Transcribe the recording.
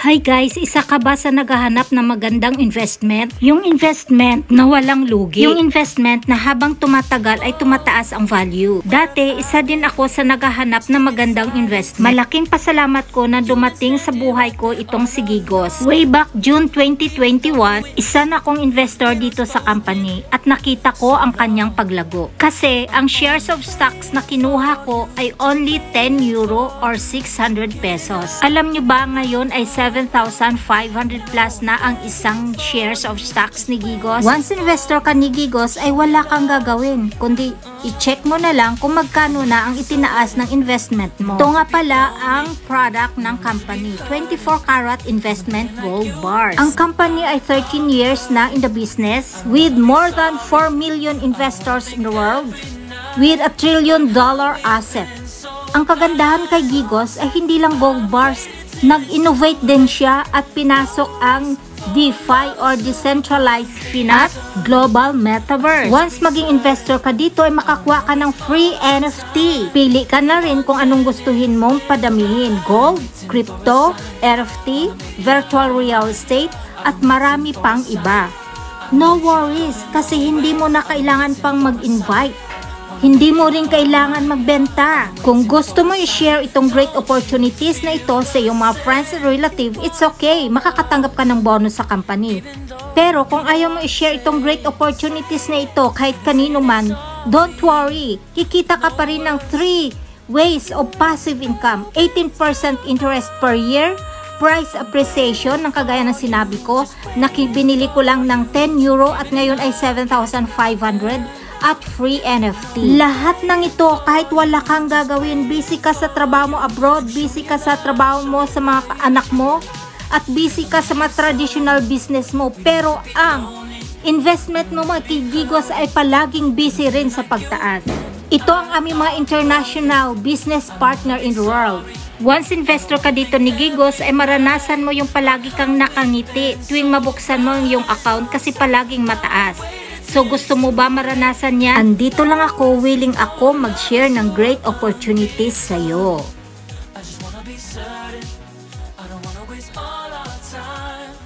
Hi guys, isa ka ba sa naghahanap ng magandang investment? Yung investment na walang lugi. Yung investment na habang tumatagal ay tumataas ang value. Dati, isa din ako sa naghahanap ng magandang investment. Malaking pasalamat ko na dumating sa buhay ko itong si Gigos. Way back June 2021, isa na akong investor dito sa company at nakita ko ang kanyang paglago. Kasi ang shares of stocks na kinuha ko ay only 10 euro or 600 pesos. Alam nyo ba ngayon ay 7,500 plus na ang isang shares of stocks ni Gigos. Once investor ka ni Gigos ay wala kang gagawin, kundi i-check mo na lang kung magkano na ang itinaas ng investment mo. Ito nga pala ang product ng company, 24 karat investment gold bars. Ang company ay 13 years na in the business with more than 4 million investors in the world with $1 trillion asset. Ang kagandahan kay Gigos ay hindi lang gold bars. Nag-innovate din siya at pinasok ang DeFi or Decentralized Finance Global Metaverse. Once maging investor ka dito ay makakuha ka ng free NFT. Pili ka na rin kung anong gustuhin mong padamihin. Gold, crypto, NFT, virtual real estate at marami pang iba. No worries kasi hindi mo na kailangan pang mag-invite. Hindi mo rin kailangan magbenta. Kung gusto mo i-share itong great opportunities na ito sa iyong mga friends and relative, it's okay. Makakatanggap ka ng bonus sa company. Pero kung ayaw mo i-share itong great opportunities na ito kahit kanino man, don't worry. Kikita ka pa rin ng 3 ways of passive income. 18% interest per year, price appreciation ng kagaya ng sinabi ko, na binili ko lang ng 10 euro at ngayon ay 7,500 at free NFT. Lahat ng ito kahit wala kang gagawin, busy ka sa trabaho mo abroad, busy ka sa trabaho mo sa mga anak mo, at busy ka sa mga traditional business mo, pero ang investment mo mga Gigos ay palaging busy rin sa pagtaas. Ito ang aming mga international business partner in the world. Once investor ka dito ni Gigos ay maranasan mo yung palagi kang nakangiti tuwing mabuksan mo yung account kasi palaging mataas. So gusto mo ba maranasan yan? Andito lang ako, willing ako mag-share ng great opportunities sa'yo.